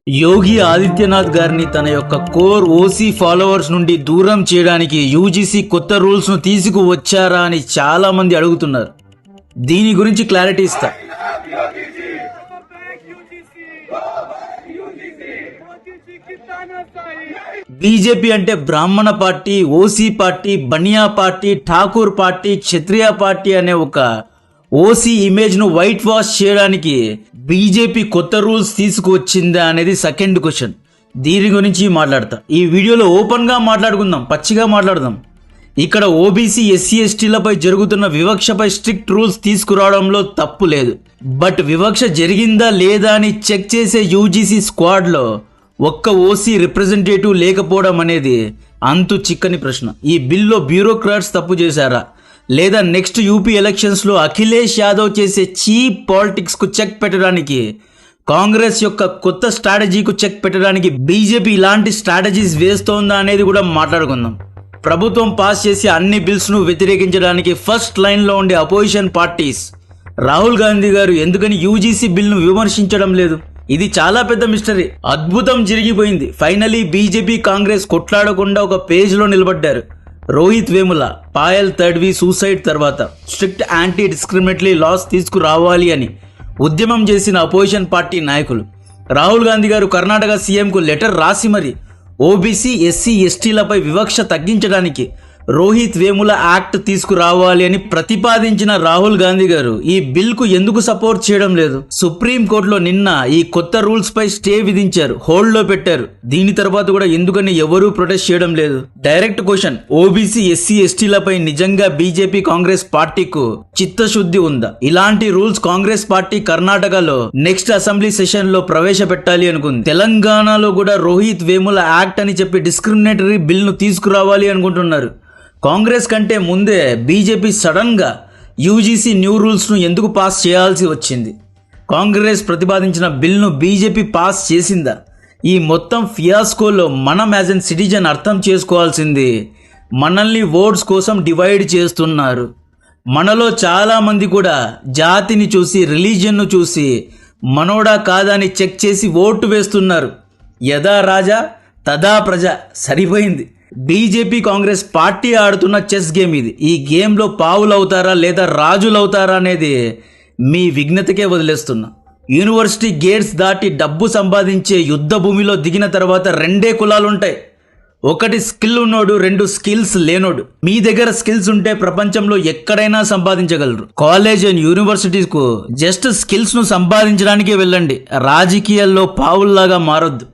యోగి ఆదిత్యనాథ్ గారిని తన యొక్క కోర్ ఓసీ ఫాలోవర్స్ నుండి దూరం చేయడానికి యూజీసీ కొత్త రూల్స్ ను తీసుకువచ్చారా అని చాలా మంది అడుగుతున్నారు. దీని గురించి క్లారిటీ ఇస్తా. బీజేపీ అంటే బ్రాహ్మణ పార్టీ, ఓసీ పార్టీ, బనియా పార్టీ, ఠాకూర్ పార్టీ, క్షత్రియ పార్టీ అనే ఒక ఓసీ ఇమేజ్ ను వైట్ వాష్ చేయడానికి బీజేపీ కొత్త రూల్స్ తీసుకువచ్చిందా అనేది సెకండ్ క్వశ్చన్. దీని గురించి మాట్లాడతా. ఈ వీడియోలో ఓపెన్ గా మాట్లాడుకుందాం, పచ్చిగా మాట్లాడదాం. ఇక్కడ ఓబీసీ, ఎస్సీ, ఎస్టీలపై జరుగుతున్న వివక్షపై స్ట్రిక్ట్ రూల్స్ తీసుకురావడంలో తప్పు లేదు. బట్ వివక్ష జరిగిందా లేదా అని చెక్ చేసే యూజీసీ స్క్వాడ్ లో ఒక్క ఓసీ రిప్రజెంటేటివ్ లేకపోవడం అనేది అంతు చిక్కని ప్రశ్న. ఈ బిల్లో బ్యూరోక్రాట్స్ తప్పు చేశారా, లేదా నెక్స్ట్ యూపీ ఎలక్షన్స్ లో అఖిలేష్ యాదవ్ చేసే చీప్ పాలిటిక్స్ కు చెక్ పెట్టడానికి, కాంగ్రెస్ యొక్క కొత్త స్ట్రాటజీకు చెక్ పెట్టడానికి బీజేపీ ఇలాంటి స్ట్రాటజీస్ వేస్తోందా అనేది కూడా మాట్లాడుకుందాం. ప్రభుత్వం పాస్ చేసే అన్ని బిల్స్ ను వ్యతిరేకించడానికి ఫస్ట్ లైన్ లో ఉండే అపోజిషన్ పార్టీస్ రాహుల్ గాంధీ గారు ఎందుకని యూజీసీ బిల్ ను విమర్శించడం లేదు? ఇది చాలా పెద్ద మిస్టరీ. అద్భుతం జరిగిపోయింది. ఫైనలీ బీజేపీ, కాంగ్రెస్ కొట్లాడకుండా ఒక పేజ్ లో నిలబడ్డారు. రోహిత్ వేముల, పాయల్ తడ్వి సూసైడ్ తర్వాత స్ట్రిక్ట్ యాంటీ డిస్క్రిమినేటరీ లాస్ తీసుకురావాలి అని ఉద్యమం చేసిన అపోజిషన్ పార్టీ నాయకులు రాహుల్ గాంధీ గారు కర్ణాటక సీఎంకు లెటర్ రాసి మరి ఓబీసీ, ఎస్సీ, ఎస్టీలపై వివక్ష తగ్గించడానికి రోహిత్ వేముల యాక్ట్ తీసుకురావాలి అని ప్రతిపాదించిన రాహుల్ గాంధీ గారు ఈ బిల్ కు ఎందుకు సపోర్ట్ చేయడం లేదు? సుప్రీం కోర్టులో నిన్న ఈ కొత్త రూల్స్ పై స్టే విధించారు, హోల్డ్ లో పెట్టారు. దీని తర్వాత కూడా ఎందుకని ఎవరూ ప్రొటెస్ట్ చేయడం లేదు? డైరెక్ట్ క్వశ్చన్, ఓబీసీ, ఎస్సీ, ఎస్టీలపై నిజంగా బీజేపీ, కాంగ్రెస్ పార్టీకు చిత్తశుద్ధి ఉందా? ఇలాంటి రూల్స్ కాంగ్రెస్ పార్టీ కర్ణాటకలో నెక్స్ట్ అసెంబ్లీ సెషన్ లో ప్రవేశపెట్టాలి అనుకుంది. తెలంగాణలో కూడా రోహిత్ వేముల యాక్ట్ అని చెప్పి డిస్క్రిమినేటరీ బిల్ ను తీసుకురావాలి అనుకుంటున్నారు. కాంగ్రెస్ కంటే ముందే బీజేపీ సడన్ గా యూజీసీ న్యూ రూల్స్ ను ఎందుకు పాస్ చేయాల్సి వచ్చింది? కాంగ్రెస్ ప్రతిపాదించిన బిల్ను బీజేపీ పాస్ చేసిందా? ఈ మొత్తం ఫియాస్కోలో మనం యాజ్ ఎన్ సిటిజన్ అర్థం చేసుకోవాల్సింది, మనల్ని ఓట్స్ కోసం డివైడ్ చేస్తున్నారు. మనలో చాలా మంది కూడా జాతిని చూసి, రిలీజియన్ను చూసి మనోడా కాదా అని చెక్ చేసి ఓటు వేస్తున్నారు. యదా రాజా తదా ప్రజ. సరిపోయింది. బీజేపీ, కాంగ్రెస్ పార్టీ ఆడుతున్న చెస్ గేమ్ ఇది. ఈ గేమ్లో పావులు అవుతారా లేదా రాజులు అవుతారా అనేది మీ విఘ్నతకే వదిలేస్తున్నా. యూనివర్సిటీ గేట్స్ దాటి డబ్బు సంపాదించే యుద్ధ భూమిలో దిగిన తర్వాత రెండే కులాలు ఉంటాయి. ఒకటి స్కిల్ ఉన్నోడు, రెండు స్కిల్స్ లేనోడు. మీ దగ్గర స్కిల్స్ ఉంటే ప్రపంచంలో ఎక్కడైనా సంపాదించగలరు. కాలేజ్ అండ్ యూనివర్సిటీస్కు జస్ట్ స్కిల్స్ ను సంపాదించడానికే వెళ్ళండి. రాజకీయాల్లో పావుల్లాగా మారొద్దు.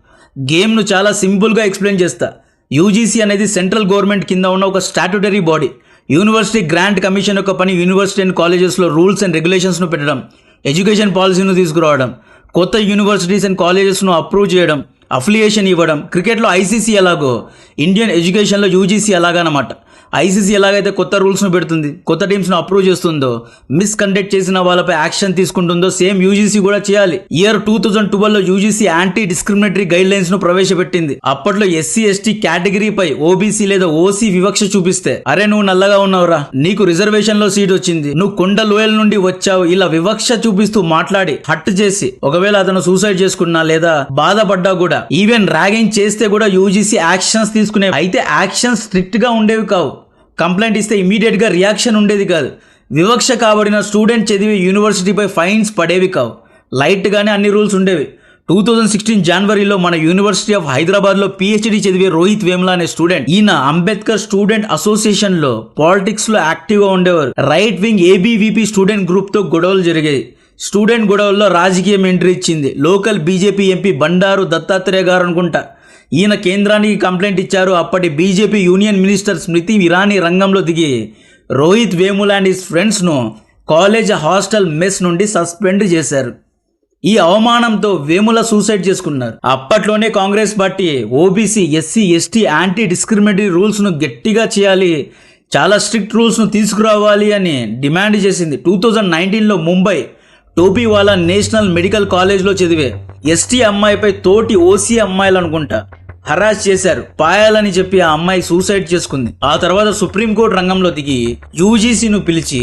గేమ్ను చాలా సింపుల్గా ఎక్స్ప్లెయిన్ చేస్తా. యూజీసీ అనేది సెంట్రల్ గవర్నమెంట్ కింద ఉన్న ఒక statutory body. University grant commission యొక్క పని యూనివర్సిటీ అండ్ కాలేజెస్లో రూల్స్ అండ్ రెగ్యులేషన్స్ను పెట్టడం, ఎడ్యుకేషన్ పాలసీను తీసుకురావడం, కొత్త యూనివర్సిటీస్ అండ్ కాలేజెస్ను అప్రూవ్ చేయడం, అఫిలియేషన్ ఇవ్వడం. క్రికెట్లో ఐసీసీ ఎలాగో ఇండియన్ ఎడ్యుకేషన్లో యూజీసీ అలాగనమాట. ఐసీసీ ఎలాగైతే కొత్త రూల్స్ను పెడుతుంది, కొత్త టీమ్స్ను అప్రూవ్ చేస్తుందో, మిస్కండక్ట్ చేసిన వాళ్ళపై యాక్షన్ తీసుకుంటుందో, సేమ్ యూజీసీ కూడా చేయాలి. ఇయర్ 2012లో UGC anti discriminatory guidelines ను ప్రవేశపెట్టింది. అప్పట్లో ఎస్సీ, ఎస్టీ కేటగిరీపై ఓబీసీ లేదా ఓసీ వివక్ష చూపిస్తే, అరే నువ్వు నల్లగా ఉన్నావురా, నీకు రిజర్వేషన్ లో సీట్ వచ్చింది, నువ్వు కొండ లోయల నుండి వచ్చావు, ఇలా వివక్ష చూపిస్తూ మాట్లాడి హట్ చేసి, ఒకవేళ అతను సూసైడ్ చేసుకున్నా లేదా బాధపడ్డా కూడా, ఈవెన్ ర్యాగింగ్ చేస్తే కూడా యూజీసీ యాక్షన్స్ తీసుకునే. అయితే యాక్షన్స్ స్ట్రిక్ట్ గా ఉండేవి కావు. కంప్లైంట్ ఇస్తే ఇమీడియట్ గా రియాక్షన్ ఉండేది కాదు. వివక్ష కాబడిన స్టూడెంట్ చదివి యూనివర్సిటీపై ఫైన్స్ పడేవి కావు. లైట్ గానే అన్ని రూల్స్ ఉండేవి. 2016 జనవరిలో మన యూనివర్సిటీ ఆఫ్ హైదరాబాద్ లో పిహెచ్డి చదివే రోహిత్ వేముల అనే స్టూడెంట్, ఈయన అంబేద్కర్ స్టూడెంట్ అసోసియేషన్ లో పాలిటిక్స్ లో యాక్టివ్ గా ఉండేవారు. Right wing ABVP student group తో గొడవలు జరిగాయి. స్టూడెంట్ గొడవల్లో రాజకీయం ఎంట్రీ ఇచ్చింది local BJP MP Bandaru Dattatreya గారు అనుకుంటా. ఈయన కేంద్రానికి కంప్లైంట్ ఇచ్చారు. అప్పటి BJP union minister Smriti Irani రంగంలో దిగి Rohit Vemula and his friends ను కాలేజ్ హాస్టల్ మెస్ నుండి సస్పెండ్ చేశారు. ఈ అవమానంతో వేముల సూసైడ్ చేసుకున్నారు. అప్పట్లోనే Congress party OBC, SC, ST anti discriminatory rules ను గట్టిగా చేయాలి, చాలా స్ట్రిక్ట్ రూల్స్ ను తీసుకురావాలి అని డిమాండ్ చేసింది. 2019లో ముంబై టోపీవాలా నేషనల్ మెడికల్ కాలేజ్లో చదివే ఎస్టీ అమ్మాయిపై తోటి ఓసీ అమ్మాయిలు అనుకుంటా హరాస్ చేశారు. పాయాలని చెప్పి ఆ అమ్మాయి సూసైడ్ చేసుకుంది. ఆ తర్వాత సుప్రీంకోర్టు రంగంలో దిగి యూజీసీను పిలిచి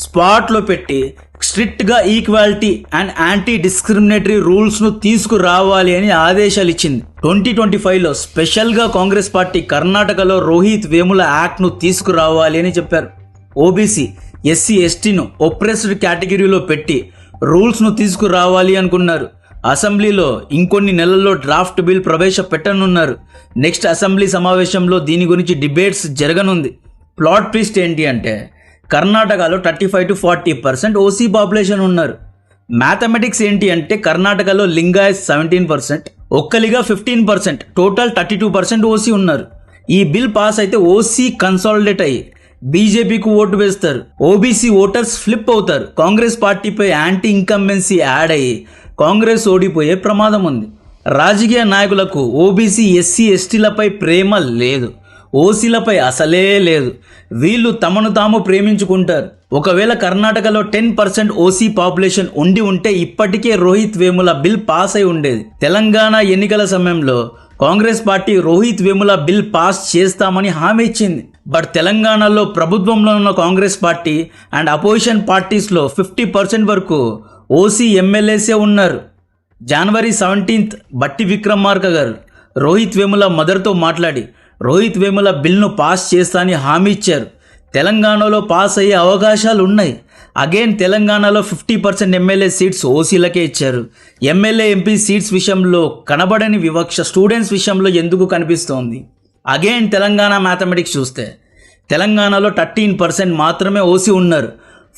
స్పాట్లో పెట్టి స్ట్రిక్ట్గా ఈక్వాలిటీ అండ్ యాంటీ డిస్క్రిమినేటరీ రూల్స్ను తీసుకురావాలి అని ఆదేశాలు ఇచ్చింది. 2025లో స్పెషల్గా కాంగ్రెస్ పార్టీ కర్ణాటకలో రోహిత్ వేముల యాక్ట్ను తీసుకురావాలి అని చెప్పారు. ఓబీసీ ఎస్సీ ఎస్టీను ఒప్రెస్డ్ కేటగిరీలో పెట్టి రూల్స్ను తీసుకురావాలి అనుకున్నారు. అసెంబ్లీలో ఇంకొన్ని నెలల్లో డ్రాఫ్ట్ బిల్ ప్రవేశపెట్టనున్నారు. నెక్స్ట్ అసెంబ్లీ సమావేశంలో దీని గురించి డిబేట్స్ జరగనుంది. ప్లాట్ ట్విస్ట్ ఏంటి అంటే కర్ణాటకలో 35 to 40% ఓసీ పాపులేషన్ ఉన్నారు. మ్యాథమెటిక్స్ ఏంటి అంటే కర్ణాటకలో లింగాయత్ 17%, ఒక్కలిగా 15%, టోటల్ 32% ఓసీ ఉన్నారు. ఈ బిల్ పాస్ అయితే ఓసీ కన్సాలిడేట్ అయ్యి బీజేపీకి ఓటు వేస్తారు. ఓబీసీ ఓటర్స్ ఫ్లిప్ అవుతారు. కాంగ్రెస్ పార్టీపై యాంటీ ఇన్కంబెన్సీ యాడ్ అయ్యి కాంగ్రెస్ ఓడిపోయే ప్రమాదం ఉంది. రాజకీయ నాయకులకు ఓబీసీ ఎస్సీ ఎస్టీలపై ప్రేమ లేదు, ఓసీలపై అసలే లేదు. వీళ్ళు తమను తాము ప్రేమించుకుంటారు. ఒకవేళ కర్ణాటకలో 10% ఓసీ పాపులేషన్ ఉంటే ఇప్పటికే రోహిత్ వేముల బిల్ పాస్ అయి ఉండేది. తెలంగాణ ఎన్నికల సమయంలో Congress party Rohit Vemula bill pass చేస్తామని హామీ ఇచ్చింది. బట్ తెలంగాణలో ప్రభుత్వంలో ఉన్న కాంగ్రెస్ పార్టీ అండ్ అపోజిషన్ పార్టీస్లో 50% వరకు ఓసీ ఎమ్మెల్యేసే ఉన్నారు. January 17th బట్టి విక్రమార్క గారు రోహిత్ వేముల మదర్తో మాట్లాడి రోహిత్ వేముల బిల్ను పాస్ చేస్తానని హామీ ఇచ్చారు. తెలంగాణలో పాస్ అయ్యే అవకాశాలు ఉన్నాయి. అగైన్ తెలంగాణలో 50% ఎమ్మెల్యే సీట్స్ ఓసీలకే ఇచ్చారు. ఎమ్మెల్యే ఎంపీ సీట్స్ విషయంలో కనబడని వివక్ష స్టూడెంట్స్ విషయంలో ఎందుకు కనిపిస్తోంది? అగైన్ తెలంగాణ మ్యాథమెటిక్స్ చూస్తే తెలంగాణలో 13% మాత్రమే ఓసీ ఉన్నారు,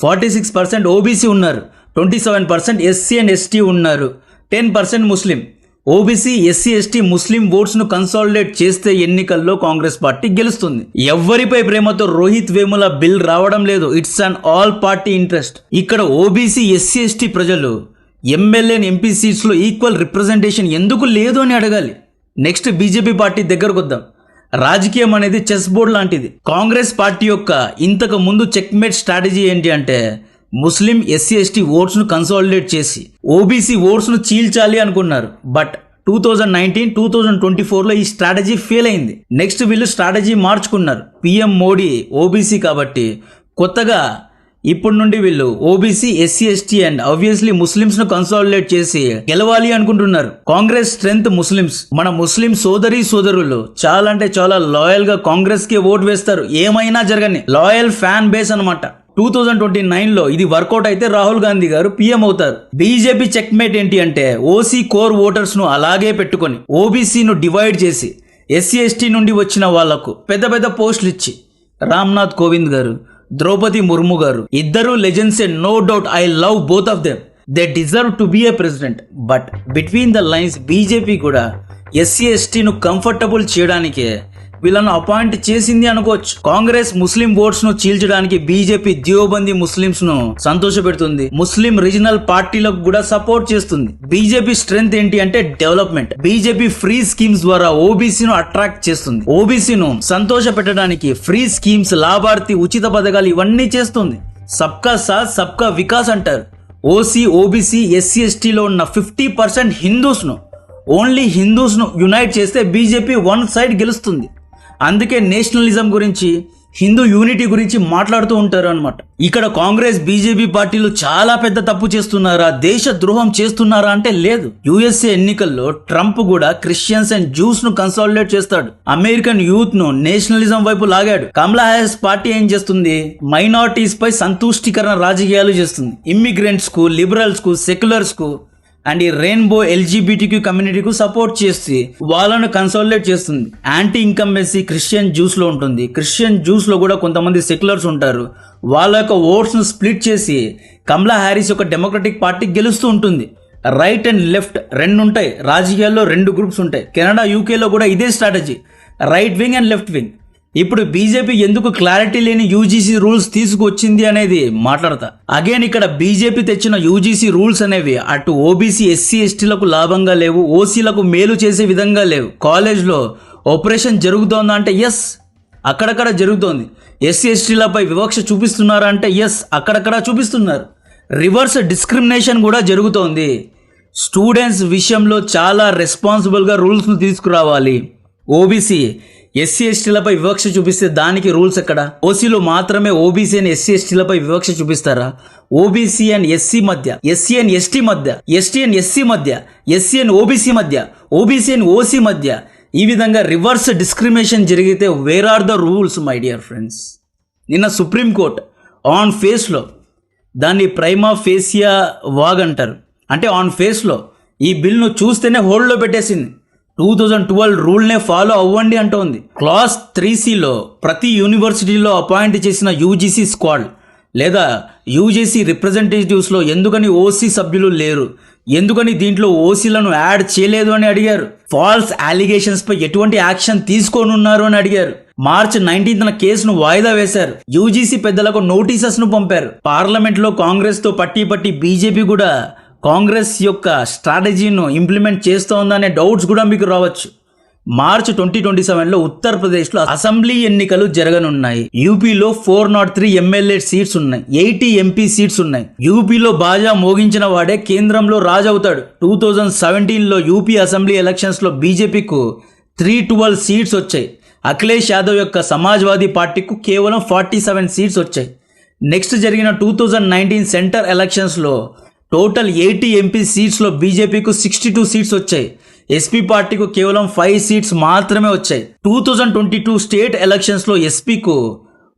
46% ఓబీసీ ఉన్నారు, 27% ఎస్సీ అండ్ ఎస్టీ ఉన్నారు, 10% ముస్లిం. ఓబీసీ ఎస్సీ ఎస్టీ ముస్లిం ఓట్స్ను కన్సాలిడేట్ చేస్తే ఎన్నికల్లో కాంగ్రెస్ పార్టీ గెలుస్తుంది. ఎవరిపై ప్రేమతో రోహిత్ వేముల బిల్ రావడం లేదు. It's an all party interest. ఇక్కడ ఓబీసీ ఎస్సీ ఎస్టీ ప్రజలు ఎమ్మెల్యే ఎంపీ సీట్స్లో ఈక్వల్ రిప్రజెంటేషన్ ఎందుకు లేదు అని అడగాలి. నెక్స్ట్ బీజేపీ పార్టీ దగ్గరకు వద్దాం. రాజకీయం అనేది చెస్ బోర్డ్ లాంటిది. కాంగ్రెస్ పార్టీ యొక్క ఇంతకు ముందు చెక్మేట్ స్ట్రాటజీ ఏంటి అంటే ముస్లిం ఎస్సీ ఎస్టీ ఓట్స్ను కన్సాలిడేట్ చేసి ఓబీసీ ఓట్స్ను చీల్చాలి అనుకున్నారు. బట్ 2019-2024లో ఈ స్ట్రాటజీ ఫెయిల్ అయింది. నెక్స్ట్ వీళ్ళు స్ట్రాటజీ మార్చుకున్నారు. పిఎం మోడీ ఓబీసీ కాబట్టి కొత్తగా ఇప్పటి నుండి వీళ్ళు OBC SC ST and obviously Muslims ను కన్సాలిడేట్ చేసి గెలవాలి అనుకుంటున్నారు. Congress strength Muslims. మన ముస్లిం సోదరులు చాలా అంటే చాలా లాయల్ గా కాంగ్రెస్ కి ఓటు వేస్తారు. ఏమైనా జరగని లాయల్ ఫ్యాన్ బేస్ అన్నమాట. 2029లో ఇది వర్కౌట్ అయితే రాహుల్ గాంధీ గారు పీఎం అవుతారు. బీజేపీ చెక్మేట్ ఏంటి అంటే ఓసీ కోర్ ఓటర్స్ ను అలాగే పెట్టుకొని ఓబీసీను డివైడ్ చేసి ఎస్సీ ఎస్టీ నుండి వచ్చిన వాళ్లకు పెద్ద పెద్ద పోస్టులు ఇచ్చి రామ్నాథ్ కోవింద్ గారు, ద్రౌపది ముర్ము గారు ఇద్దరు లెజెండ్సే. No doubt, I love both of them. They deserve to be a president. But between the lines BJP కూడా ఎస్సీ ఎస్టీను కంఫర్టబుల్ చేయడానికే వీళ్ళను అపాయింట్ చేసింది అనుకోవచ్చు. కాంగ్రెస్ ముస్లిం ఓట్స్ ను చీల్చడానికి బీజేపీ దేవబందీ ముస్లింస్ ను సంతోషపెడుతుంది. ముస్లిం రీజనల్ పార్టీలకు కూడా సపోర్ట్ చేస్తుంది. బీజేపీ స్ట్రెంగ్త్ ఏంటి అంటే డెవలప్మెంట్. బీజేపీ ఫ్రీ స్కీమ్స్ ద్వారా ఓబీసీను అట్రాక్ట్ చేస్తుంది. ఓబీసీను సంతోష పెట్టడానికి ఫ్రీ స్కీమ్స్, లాభార్థి ఉచిత పథకాలు ఇవన్నీ చేస్తుంది. సబ్కా సాత్ సబ్కా వికాస్ అంటారు. ఓసీ ఓబీసీ ఎస్సీ ఎస్టీలో ఉన్న 50% హిందూస్ను, ఓన్లీ హిందూస్ను యునైట్ చేస్తే బీజేపీ వన్ సైడ్ గెలుస్తుంది. అందుకే నేషనలిజం గురించి, హిందూ యూనిటీ గురించి మాట్లాడుతూ ఉంటారు అనమాట. ఇక్కడ కాంగ్రెస్ బీజేపీ పార్టీలు చాలా పెద్ద తప్పు చేస్తున్నారా, దేశ ద్రోహం చేస్తున్నారా అంటే లేదు. యుఎస్ఏ ఎన్నికల్లో ట్రంప్ కూడా క్రిస్టియన్స్ అండ్ జూస్ ను కన్సాలిడేట్ చేస్తాడు. అమెరికన్ యూత్ ను నేషనలిజం వైపు లాగాడు. కమలా హ్యారిస్ పార్టీ ఏం చేస్తుంది? మైనారిటీస్ పై సంతుష్టీకరణ రాజకీయాలు చేస్తుంది. ఇమ్మిగ్రెంట్స్ కు, లిబరల్స్ కు, సెక్యులర్స్ కు అండ్ ఈ రెయిన్బో ఎల్జీబీటీక్యూ కమ్యూనిటీకు సపోర్ట్ చేసి వాళ్ళను కన్సాలిడేట్ చేస్తుంది. యాంటీ ఇన్కంబెన్సీ క్రిస్టియన్ జ్యూస్ లో ఉంటుంది. క్రిస్టియన్ జ్యూస్ లో కూడా కొంతమంది సెక్యులర్స్ ఉంటారు. వాళ్ళ యొక్క ఓట్స్ ను స్ప్లిట్ చేసి కమలా హ్యారిస్ యొక్క డెమోక్రటిక్ పార్టీ గెలుస్తూ ఉంటుంది. రైట్ అండ్ లెఫ్ట్ రెండు ఉంటాయి. రాజకీయాల్లో రెండు గ్రూప్స్ ఉంటాయి. కెనడా, యూకేలో కూడా ఇదే strategy, right wing and left wing. ఇప్పుడు బీజేపీ ఎందుకు క్లారిటీ లేని యూజీసీ రూల్స్ తీసుకొచ్చింది అనేది మాట్లాడతా. అగైన్ ఇక్కడ బీజేపీ తెచ్చిన యూజీసీ రూల్స్ అనేవి అటు ఓబీసీ ఎస్సీ ఎస్టీలకు లాభంగా లేవు, ఓసీలకు మేలు చేసే విధంగా లేవు. కాలేజ్లో ఆపరేషన్ జరుగుతోందా అంటే ఎస్, అక్కడక్కడ జరుగుతోంది. ఎస్సీ ఎస్టీలపై వివక్ష చూపిస్తున్నారా అంటే ఎస్, అక్కడక్కడ చూపిస్తున్నారు. రివర్స్ డిస్క్రిమినేషన్ కూడా జరుగుతోంది. స్టూడెంట్స్ విషయంలో చాలా రెస్పాన్సిబుల్గా రూల్స్ను తీసుకురావాలి. ఓబీసీ ఎస్సీ ఎస్టీలపై వివక్ష చూపిస్తే దానికి రూల్స్ ఎక్కడ? ఓసీలో మాత్రమే ఓబీసీ అండ్ ఎస్సీ ఎస్టీలపై వివక్ష చూపిస్తారా? ఓబీసీ అండ్ ఎస్సీ మధ్య, ఎస్సీ అండ్ ఎస్టీ మధ్య, ఎస్టీ అండ్ ఎస్సీ మధ్య, ఎస్సీ అండ్ ఓబీసీ మధ్య, ఓబీసీ అండ్ ఓసీ మధ్య ఈ విధంగా రివర్స్ డిస్క్రిమినేషన్ జరిగితే where are the rules my dear friends? నిన్న సుప్రీంకోర్టు ఆన్ ఫేస్లో దాన్ని ప్రైమా ఫేసియా వాగ్ అంటారు, అంటే ఆన్ ఫేస్లో ఈ బిల్ను చూస్తేనే హోల్డ్లో పెట్టేసింది. 2012 రూల్నే ఫాలో అవ్వండి అంటోంది. క్లాస్ 3Cలో ప్రతి యూనివర్సిటీలో అపాయింట్ చేసిన యూజీసీ స్క్వాడ్ లేదా యూజీసీ రిప్రజెంటేటివ్స్లో ఎందుకని ఓసీ సభ్యులు లేరు, ఎందుకని దీంట్లో ఓసీలను యాడ్ చేయలేదు అని అడిగారు. ఫాల్స్ అలిగేషన్స్పై ఎటువంటి యాక్షన్ తీసుకోనున్నారు అని అడిగారు. మార్చి 19న కేసును వాయిదా వేశారు. యూజీసీ పెద్దలకు నోటీసెస్ను పంపారు. పార్లమెంట్లో కాంగ్రెస్తో పట్టి బీజేపీ కూడా కాంగ్రెస్ యొక్క స్ట్రాటజీను ఇంప్లిమెంట్ చేస్తోందనే డౌట్స్ కూడా మీకు రావచ్చు. మార్చి 2027లో ఉత్తరప్రదేశ్లో అసెంబ్లీ ఎన్నికలు జరగనున్నాయి. యూపీలో 403 ఎమ్మెల్యే సీట్స్ ఉన్నాయి, 80 ఎంపీ సీట్స్ ఉన్నాయి. యూపీలో బాజా మోగించిన వాడే కేంద్రంలో రాజవుతాడు. 2017లో యూపీ అసెంబ్లీ ఎలక్షన్స్లో బీజేపీకు 312 సీట్స్ వచ్చాయి. అఖిలేష్ యాదవ్ యొక్క సమాజ్వాదీ పార్టీకు కేవలం 47 సీట్స్ వచ్చాయి. నెక్స్ట్ జరిగిన 2019 సెంటర్ ఎలక్షన్స్లో టోటల్ 80 ఎంపీ సీట్స్లో బీజేపీకు 62 సీట్స్ వచ్చాయి. ఎస్పీ పార్టీకు కేవలం 5 సీట్స్ మాత్రమే వచ్చాయి. 2022 స్టేట్ ఎలక్షన్స్లో ఎస్పీకు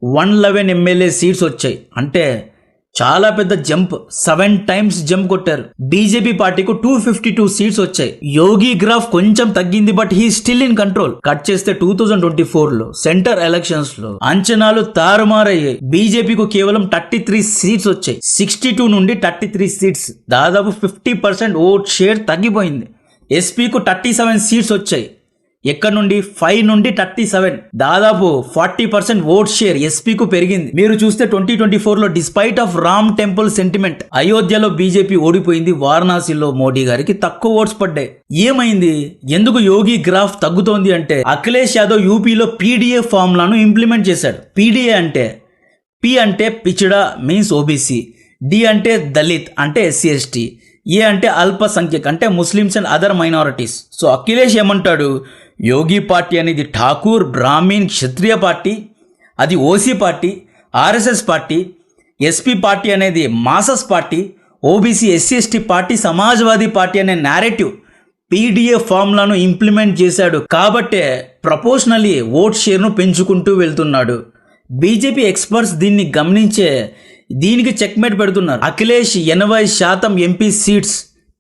111 ఎమ్మెల్యే సీట్స్ వచ్చాయి. అంటే చాలా పెద్ద జంప్, 7 టైమ్స్ జంప్ కొట్టారు. బీజేపీ పార్టీకు 252 సీట్స్ వచ్చాయి. యోగి గ్రాఫ్ కొంచెం తగ్గింది, but he still in control. Cut చేస్తే 2024లో సెంటర్ ఎలక్షన్స్ లో అంచనాలు తారుమారయ్యాయి. బీజేపీకు కేవలం 33 సీట్స్ వచ్చాయి. 62 నుండి 33 సీట్స్, దాదాపు 50% ఓట్ షేర్ తగ్గిపోయింది. ఎస్పీకు 37 సీట్స్ వచ్చాయి. ఎక్కడ నుండి 5 నుండి 37, దాదాపు 40% ఓట్ షేర్ ఎస్పీకు పెరిగింది. మీరు చూస్తే 2024లో despite of Ram temple sentiment అయోధ్యలో బీజేపీ ఓడిపోయింది. వారణాసిలో మోడీ గారికి తక్కువ ఓట్స్ పడ్డాయి. ఏమైంది? ఎందుకు యోగి గ్రాఫ్ తగ్గుతోంది అంటే అఖిలేష్ యాదవ్ యూపీలో పీడీఏ ఫార్ములాను ఇంప్లిమెంట్ చేశాడు. పీడీఏ అంటే పి అంటే పిచిడా మీన్స్ ఓబీసీ, డి అంటే దళిత్ అంటే ఎస్సీ ఎస్టీ, ఏ అంటే అల్పసంఖ్యక్ అంటే Muslims and other minorities. So Akhilesh ఏమంటాడు, యోగి పార్టీ అనేది ఠాకూర్ బ్రాహ్మణ్ క్షత్రియ పార్టీ, అది OC party, RSS party. SP party అనేది masses party, OBC SC ST party Samajwadi party అనే నేరేటివ్ పీడీఏ ఫార్ములాను ఇంప్లిమెంట్ చేశాడు. కాబట్టే ప్రపోర్షనలీ ఓట్ షేర్ను పెంచుకుంటూ వెళ్తున్నాడు. బీజేపీ ఎక్స్పర్ట్స్ దీన్ని గమనించే దీనికి చెక్మేట్ పెడుతున్నారు. అఖిలేష్ 80% ఎంపీ సీట్స్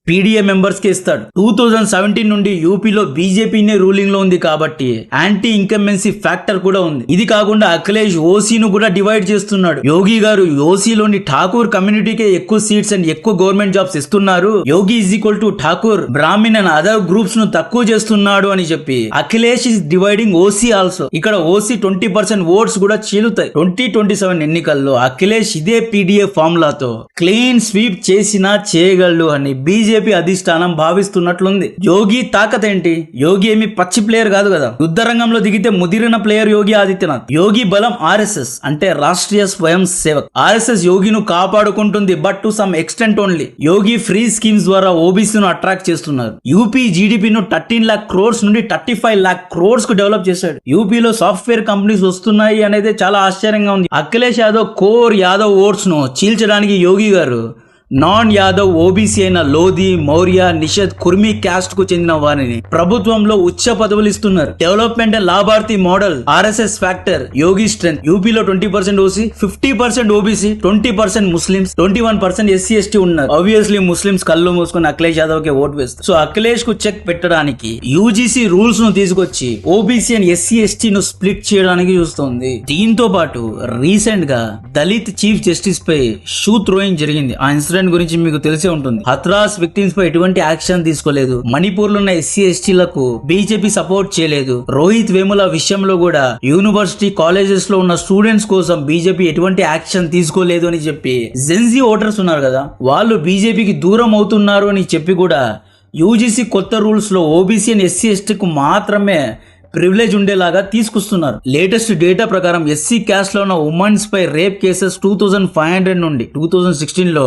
పీడీఏ మెంబర్స్కి ఇస్తాడు. 2017 నుండి యూపీలో బీజేపీనే రూలింగ్ లో ఉంది కాబట్టి యాంటీ ఇన్కంబెన్సీ ఫ్యాక్టర్ కూడా ఉంది. ఇది కాకుండా అఖిలేష్ ఓసీను కూడా డివైడ్ చేస్తున్నాడు. యోగి గారు ఓసీలోని ఠాకూర్ కమ్యూనిటీకే ఎక్కువ సీట్స్ అండ్ ఎక్కువ గవర్నమెంట్ జాబ్స్ ఇస్తున్నారు. Yogi is equal to Thakur Brahmin and other groups ను తక్కువ చేస్తున్నాడు అని చెప్పి Akhilesh is dividing OC also. ఇక్కడ ఓసీ 20% ఓట్స్ కూడా చీలుతాయి. 2027 ఎన్నికల్లో అఖిలేష్ ఇదే పీడీఏ ఫార్ములాతో క్లీన్ స్వీప్ చేసినా చేయగలడు అని బీజేపీ అధిష్టానం భావిస్తున్నట్లుంది. యోగి తాకత్ ఏంటి? యోగి ఏమి పచ్చి ప్లేయర్ కాదు కదా. యుద్ధ రంగంలో దిగితే ముదిరిన ప్లేయర్ యోగి ఆదిత్యనాథ్. యోగి బలం ఆర్ఎస్ఎస్ అంటే రాష్ట్రీయ స్వయం సేవక్. ఆర్ఎస్ఎస్ యోగిను కాపాడుకుంటుంది, but to some extent only. Yogi free schemes ద్వారా ఓబీసీను అట్రాక్ట్ చేస్తున్నారు. యూపీ జీడిపిను 13 lakh crores నుండి 35 lakh crores కు డెవలప్ చేశాడు. యూపీలో సాఫ్ట్వేర్ కంపెనీస్ వస్తున్నాయి అనేది చాలా ఆశ్చర్యంగా ఉంది. అఖిలేష్ యాదవ్ కోర్ యాదవ్ ఓట్స్ ను చీల్చడానికి యోగి గారు నాన్ యాదవ్ ఓబీసీ అయిన లోధి, మౌర్య, నిషద్, కుర్మి క్యాస్ట్ కు చెందిన వారిని ప్రభుత్వంలో ఉచ్చ పదవులు ఇస్తున్నారు. డెవలప్మెంట్ అండ్ లాభార్థి model RSS factor Yogi strength. యూపీలో 20% OC, 50% OBC, 20% Muslims, 21% SC ST ఉన్నారు. ఆబ్వియస్లీ ముస్లిమ్స్ కళ్ళు మూసుకొని అఖిలేష్ యాదవ్ కి ఓటు వేస్తారు. సో అఖిలేష్ కు చెక్ పెట్టడానికి యూజీసీ రూల్స్ ను తీసుకొచ్చి ఓబీసీ అండ్ ఎస్సీ ఎస్టీ ను స్ప్లిట్ చేయడానికి చూస్తోంది. దీంతో పాటు రీసెంట్ గా దళిత్ చీఫ్ జస్టిస్ పై షూ థ్రోయింగ్ జరిగింది. ఆ ఇన్సిడెంట్ గురించి మీకు తెలిసే ఉంటుంది. హత్రాస్ విక్టిమ్స్ పై ఎటువంటి యాక్షన్ తీసుకోలేదు. మణిపూర్ లో ఉన్న ఎస్సీ ఎస్టీలకు బీజేపీ సపోర్ట్ చేయలేదు. రోహిత్ వేముల విషయంలో కూడా యూనివర్సిటీ కాలేజెస్ లో ఉన్న స్టూడెంట్స్ కోసం బీజేపీ ఎటువంటి యాక్షన్ తీసుకోలేదు అని చెప్పి జెన్జీ ఓటర్స్ ఉన్నారు కదా, వాళ్ళు బీజేపీకి దూరం అవుతున్నారు అని చెప్పి కూడా యూజీసీ కొత్త రూల్స్ లో ఓబీసీ అండ్ ఎస్సీ ఎస్టీకు మాత్రమే ప్రివిలేజ్ ఉండేలాగా తీసుకొస్తున్నారు. లేటెస్ట్ డేటా ప్రకారం ఎస్సీ క్యాస్ట్ లో ఉన్న ఉమెన్స్ పై రేప్ కేసెస్ 2500 నుండి 2016లో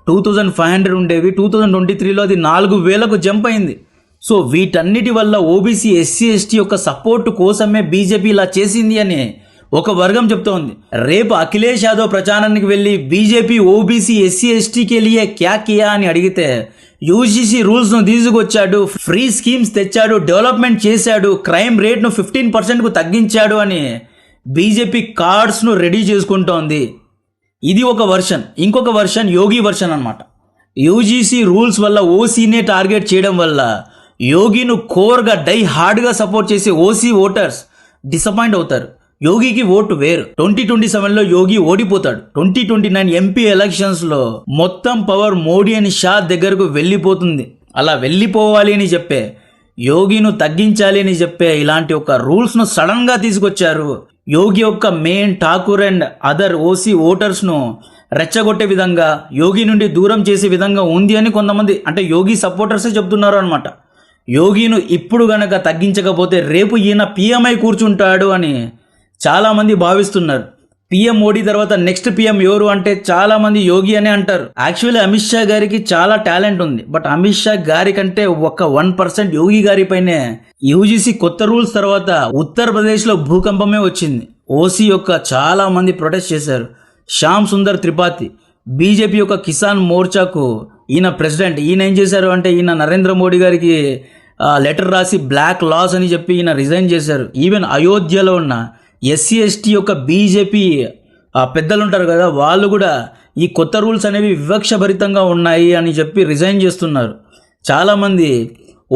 2500 ఉండేవి. 2023లో అది 4000కు జంప్ అయింది. సో వీటన్నిటి వల్ల ఓబీసీ ఎస్సీ ఎస్టీ యొక్క సపోర్ట్ కోసమే బీజేపీ ఇలా చేసింది అని ఒక వర్గం చెప్తోంది. రేపు అఖిలేష్ యాదవ్ ప్రచారానికి వెళ్ళి బీజేపీ ఓబీసీ ఎస్సీ ఎస్టీకి లియే క్యా కియా అని అడిగితే యూజీసీ రూల్స్ను తీసుకొచ్చాడు, ఫ్రీ స్కీమ్స్ తెచ్చాడు, డెవలప్మెంట్ చేశాడు, క్రైమ్ రేట్ను 15%కు తగ్గించాడు అని బీజేపీ కార్డ్స్ను రెడీ చేసుకుంటోంది. ఇది ఒక వర్షన్. ఇంకొక వర్షన్ యోగి వర్షన్ అన్నమాట. యూజీసీ రూల్స్ వల్ల ఓసీనే టార్గెట్ చేయడం వల్ల యోగిను కోర్గా డై హార్డ్గా సపోర్ట్ చేసే ఓసీ ఓటర్స్ డిసప్పాయింట్ అవుతారు. యోగికి ఓటు వేరు. 2027లో యోగి ఓడిపోతాడు. 2029 ఎంపీ ఎలక్షన్స్లో మొత్తం పవర్ మోడీ అని షా దగ్గరకు వెళ్ళిపోతుంది. అలా వెళ్ళిపోవాలి అని చెప్పే, యోగిను తగ్గించాలి అని చెప్పే ఇలాంటి ఒక రూల్స్ను సడన్గా తీసుకొచ్చారు. యోగి యొక్క main Thakur and other OC ఓటర్స్ను రెచ్చగొట్టే విధంగా, యోగి నుండి దూరం చేసే విధంగా ఉంది అని కొంతమంది అంటే యోగి సపోర్టర్సే చెప్తున్నారు అనమాట. యోగిను ఇప్పుడు గనక తగ్గించకపోతే రేపు ఈయన పిఎంఐ కూర్చుంటాడు అని చాలామంది భావిస్తున్నారు. పిఎం మోడీ తర్వాత నెక్స్ట్ పిఎం ఎవరు అంటే చాలామంది యోగి అనే అంటారు. యాక్చువల్లీ అమిత్ షా గారికి చాలా టాలెంట్ ఉంది. బట్ అమిత్ షా గారి కంటే ఒక 1% యోగి గారిపైనే యూజీసీ కొత్త రూల్స్ తర్వాత ఉత్తరప్రదేశ్లో భూకంపమే వచ్చింది. ఓసీ యొక్క చాలా మంది ప్రొటెస్ట్ చేశారు. శ్యామ్ సుందర్ త్రిపాఠి బీజేపీ యొక్క కిసాన్ మోర్చాకు ఈయన ప్రెసిడెంట్. ఈయన ఏం చేశారు అంటే ఈయన నరేంద్ర మోడీ గారికి లెటర్ రాసి బ్లాక్ లాస్ అని చెప్పి ఈయన రిజైన్ చేశారు. ఈవెన్ అయోధ్యలో ఉన్న ఎస్సీ ఎస్టీ యొక్క బీజేపీ పెద్దలు ఉంటారు కదా, వాళ్ళు కూడా ఈ కొత్త రూల్స్ అనేవి వివక్షభరితంగా ఉన్నాయి అని చెప్పి రిజైన్ చేస్తున్నారు. చాలామంది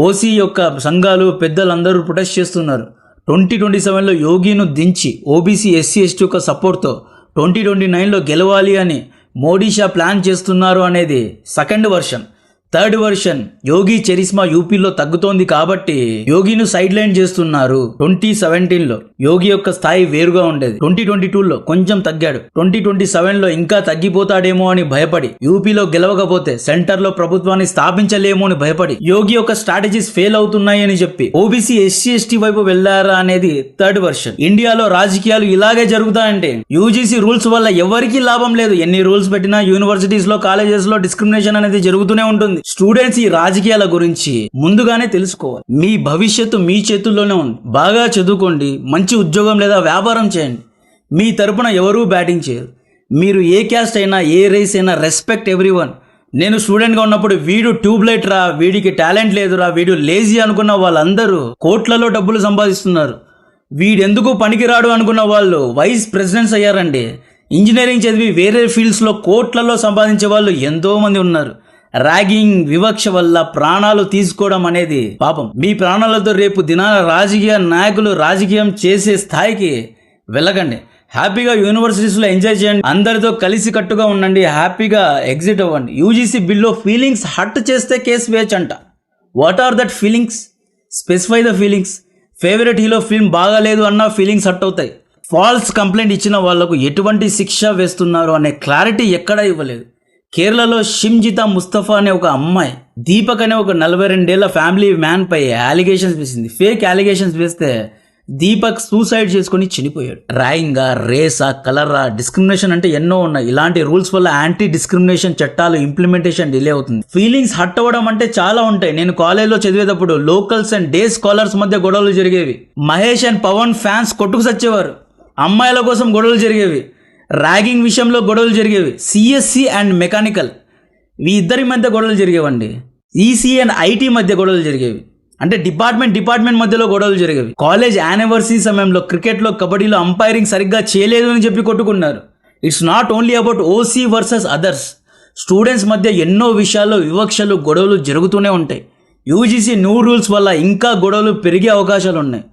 ఓసీ యొక్క సంఘాలు పెద్దలందరూ ప్రొటెస్ట్ చేస్తున్నారు. 2027లో యోగిను దించి ఓబీసీ ఎస్సీ ఎస్టీ యొక్క సపోర్ట్తో 2029లో గెలవాలి అని మోడీ షా ప్లాన్ చేస్తున్నారు అనేది సెకండ్ వర్షన్. థర్డ్ వర్షన్, యోగి చరిస్మా యూపీలో తగ్గుతోంది కాబట్టి యోగిను సైడ్ లైన్ చేస్తున్నారు. 2017లో యోగి యొక్క స్థాయి వేరుగా ఉండేది. 2022లో కొంచెం తగ్గాడు. 2027లో ఇంకా తగ్గిపోతాడేమో అని భయపడి, యూపీలో గెలవకపోతే సెంటర్లో ప్రభుత్వాన్ని స్థాపించలేమో అని భయపడి యోగి యొక్క స్ట్రాటజీస్ ఫెయిల్ అవుతున్నాయి అని చెప్పి ఓబీసీ ఎస్సీ ఎస్టీ వైపు వెళ్లారా అనేది థర్డ్ వర్షన్. ఇండియాలో రాజకీయాలు ఇలాగే జరుగుతాయంటే యూజీసీ రూల్స్ వల్ల ఎవరికీ లాభం లేదు. ఎన్ని రూల్స్ పెట్టినా యూనివర్సిటీస్ లో కాలేజెస్ లో డిస్క్రిమినేషన్ అనేది జరుగుతూనే ఉంటుంది. స్టూడెంట్స్ ఈ రాజకీయాల గురించి ముందుగానే తెలుసుకోవాలి. మీ భవిష్యత్తు మీ చేతుల్లోనే ఉంది. బాగా చదువుకోండి, మంచి ఉద్యోగం లేదా వ్యాపారం చేయండి. మీ తరపున ఎవరూ బ్యాటింగ్ చేయరు. మీరు ఏ క్యాస్ట్ అయినా ఏ రేస్ అయినా రెస్పెక్ట్ ఎవ్రీవన్. నేను స్టూడెంట్గా ఉన్నప్పుడు వీడు ట్యూబ్లైట్ రా, వీడికి టాలెంట్ లేదురా, వీడు లేజీ అనుకున్న వాళ్ళందరూ కోట్లలో డబ్బులు సంపాదిస్తున్నారు. వీడెందుకు పనికిరాడు అనుకున్న వాళ్ళు వైస్ ప్రెసిడెంట్స్ అయ్యారండి. ఇంజనీరింగ్ చదివి వేరే ఫీల్డ్స్లో కోట్లలో సంపాదించే వాళ్ళు ఎంతోమంది ఉన్నారు. ర్యాగింగ్, వివక్ష వల్ల ప్రాణాలు తీసుకోవడం అనేది పాపం. మీ ప్రాణాలతో రేపు దినాల రాజకీయ నాయకులు రాజకీయం చేసే స్థాయికి వెళ్ళకండి. హ్యాపీగా యూనివర్సిటీస్లో ఎంజాయ్ చేయండి, అందరితో కలిసి కట్టుగా ఉండండి, హ్యాపీగా ఎగ్జిట్ అవ్వండి. యూజీసీ బిల్లో ఫీలింగ్స్ హర్ట్ చేస్తే కేసు వేయచ్చు అంట. What are that feelings? Specify the feelings. Favourite hero film బాగాలేదు అన్న ఫీలింగ్స్ హర్ట్ అవుతాయి. ఫాల్స్ కంప్లైంట్ ఇచ్చిన వాళ్లకు ఎటువంటి శిక్ష వేస్తున్నారు అనే క్లారిటీ ఎక్కడా ఇవ్వలేదు. కేరళలో షిమ్జితా ముస్తఫా అనే ఒక అమ్మాయి దీపక్ అనే ఒక 42 ఏళ్ల ఫ్యామిలీ మ్యాన్ పై అలిగేషన్స్ వేసింది. ఫేక్ అలిగేషన్స్ వేస్తే దీపక్ సూసైడ్ చేసుకుని చనిపోయాడు. ర్యాగింగా, రేసా, కలరా, డిస్క్రిమినేషన్ అంటే ఎన్నో ఉన్నాయి. ఇలాంటి రూల్స్ వల్ల యాంటీ డిస్క్రిమినేషన్ చట్టాలు ఇంప్లిమెంటేషన్ డిలే అవుతుంది. ఫీలింగ్స్ హర్ట్ అవ్వడం అంటే చాలా ఉంటాయి. నేను కాలేజ్లో చదివేటప్పుడు లోకల్స్ అండ్ డే స్కాలర్స్ మధ్య గొడవలు జరిగేవి. మహేష్ అండ్ పవన్ ఫ్యాన్స్ కొట్టుకు సచ్చేవారు. అమ్మాయిల కోసం గొడవలు జరిగేవి. ర్యాగింగ్ విషయంలో గొడవలు జరిగేవి. సిఎస్సి అండ్ మెకానికల్ ఈ ఇద్దరి మధ్య గొడవలు జరిగేవండి. ఈసీ అండ్ ఐటీ మధ్య గొడవలు జరిగేవి. అంటే డిపార్ట్మెంట్ మధ్యలో గొడవలు జరిగేవి. కాలేజ్ యానివర్సరీ సమయంలో క్రికెట్లో, కబడ్డీలో అంపైరింగ్ సరిగ్గా చేయలేదు అని చెప్పి కొట్టుకున్నారు. It's not only about OC versus others. Students మధ్య ఎన్నో విషయాల్లో వివక్షలు, గొడవలు జరుగుతూనే ఉంటాయి. యూజీసీ న్యూ రూల్స్ వల్ల ఇంకా గొడవలు పెరిగే అవకాశాలు ఉన్నాయి.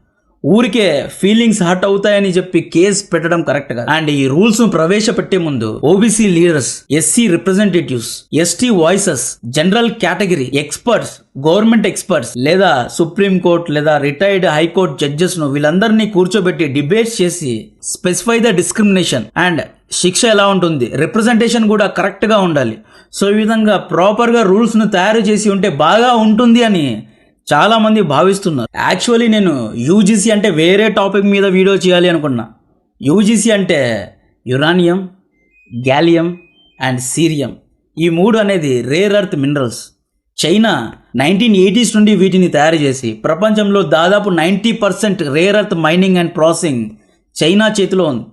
ఊరికే ఫీలింగ్స్ హర్ట్ అవుతాయని చెప్పి కేసు పెట్టడం కరెక్ట్ కాదు. అండ్ ఈ రూల్స్ ను ప్రవేశపెట్టే ముందు OBC leaders, SC representatives, ST voices, general category experts, government experts లేదా సుప్రీం కోర్ట్ లేదా రిటైర్డ్ హైకోర్టు జడ్జెస్ ను వీళ్ళందరినీ కూర్చోబెట్టి డిబేట్స్ చేసి స్పెసిఫై ద డిస్క్రిమినేషన్ అండ్ శిక్ష ఎలా ఉంటుంది, రిప్రజెంటేషన్ కూడా కరెక్ట్ గా ఉండాలి. సో ఈ విధంగా ప్రాపర్ గా రూల్స్ ను తయారు చేసి ఉంటే బాగా ఉంటుంది అని చాలామంది భావిస్తున్నారు. యాక్చువల్లీ నేను యూజీసీ అంటే వేరే టాపిక్ మీద వీడియో చేయాలి అనుకున్నా. యూజీసీ అంటే యురానియం, గ్యాలియం అండ్ సీరియం, ఈ మూడు అనేది rare earth minerals. China 1980s నుండి వీటిని తయారు చేసి ప్రపంచంలో దాదాపు 90% rare earth mining and processing China చేతిలో ఉంది.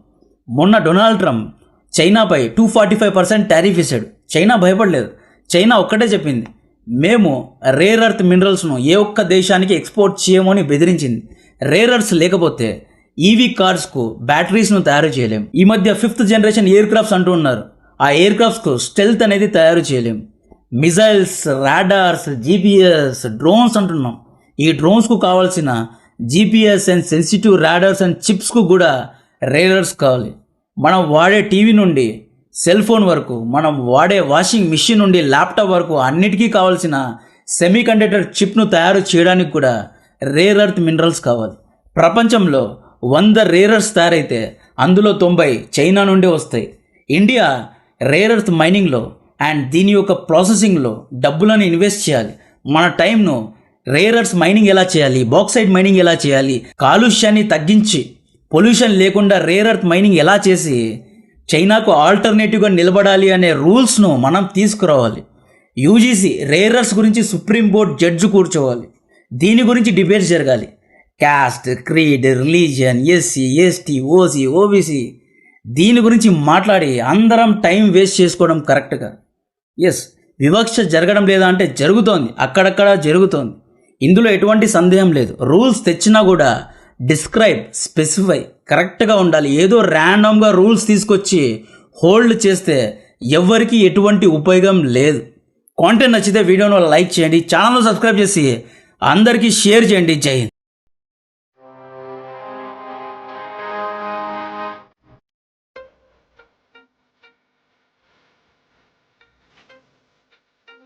మొన్న డొనాల్డ్ ట్రంప్ చైనాపై 245% టారిఫ్ వేశాడు. చైనా భయపడలేదు. చైనా ఒక్కటే చెప్పింది, మేము రేర్ ఎర్త్ మినరల్స్ను ఏ ఒక్క దేశానికి ఎక్స్పోర్ట్ చేయమని బెదిరించింది. రేర్ ఎర్త్స్ లేకపోతే ఈవీ కార్స్కు బ్యాటరీస్ను తయారు చేయలేం. ఈ మధ్య 5th జనరేషన్ ఎయిర్ క్రాఫ్ట్స్ అంటూ ఉన్నారు. ఆ ఎయిర్ క్రాఫ్ట్స్కు స్టెల్త్ అనేది తయారు చేయలేం. మిజైల్స్, రాడార్స్, జీపీఎస్, డ్రోన్స్ అంటున్నాం. ఈ డ్రోన్స్కు కావాల్సిన GPS and sensitive radars and చిప్స్కు కూడా రేర్ ఎర్త్స్ కావాలి. మనం వాడే టీవీ నుండి సెల్ ఫోన్ వరకు, మనం వాడే వాషింగ్ మిషన్ నుండి ల్యాప్టాప్ వరకు అన్నిటికీ కావాల్సిన సెమీ కండక్టర్ చిప్ను తయారు చేయడానికి కూడా రేర్ ఎర్త్ మినరల్స్ కావాలి. ప్రపంచంలో 100 రేర్ ఎర్త్స్ తయారైతే అందులో 90 చైనా నుండి వస్తాయి. ఇండియా రేర్ ఎర్త్ మైనింగ్లో అండ్ దీని యొక్క ప్రాసెసింగ్లో డబ్బులను ఇన్వెస్ట్ చేయాలి. మన టైంను రేర్ ఎర్త్స్ మైనింగ్ ఎలా చేయాలి, బాక్సైట్ మైనింగ్ ఎలా చేయాలి, కాలుష్యాన్ని తగ్గించి పొల్యూషన్ లేకుండా రేర్ ఎర్త్ మైనింగ్ ఎలా చేసి చైనాకు ఆల్టర్నేటివ్గా నిలబడాలి అనే రూల్స్ను మనం తీసుకురావాలి. యూజీసీ రేర్ ఎర్త్స్ గురించి సుప్రీంకోర్టు జడ్జి కూర్చోవాలి. దీని గురించి డిబేట్స్ జరగాలి. Caste, creed, religion, SC, ST, OC, OBC దీని గురించి మాట్లాడి అందరం టైం వేస్ట్ చేసుకోవడం కరెక్ట్గా. వివక్ష జరగడం లేదా అంటే జరుగుతోంది, అక్కడక్కడ జరుగుతోంది. ఇందులో ఎటువంటి సందేహం లేదు. రూల్స్ తెచ్చినా కూడా డిస్క్రైబ్, స్పెసిఫై కరెక్ట్గా ఉండాలి. ఏదో ర్యాండమ్గా రూల్స్ తీసుకొచ్చి హోల్డ్ చేస్తే ఎవరికి ఎటువంటి ఉపయోగం లేదు. కాంటెంట్ నచ్చితే వీడియోను లైక్ చేయండి, ఛానల్ను సబ్స్క్రైబ్ చేసి అందరికీ షేర్ చేయండి. జై హింద్.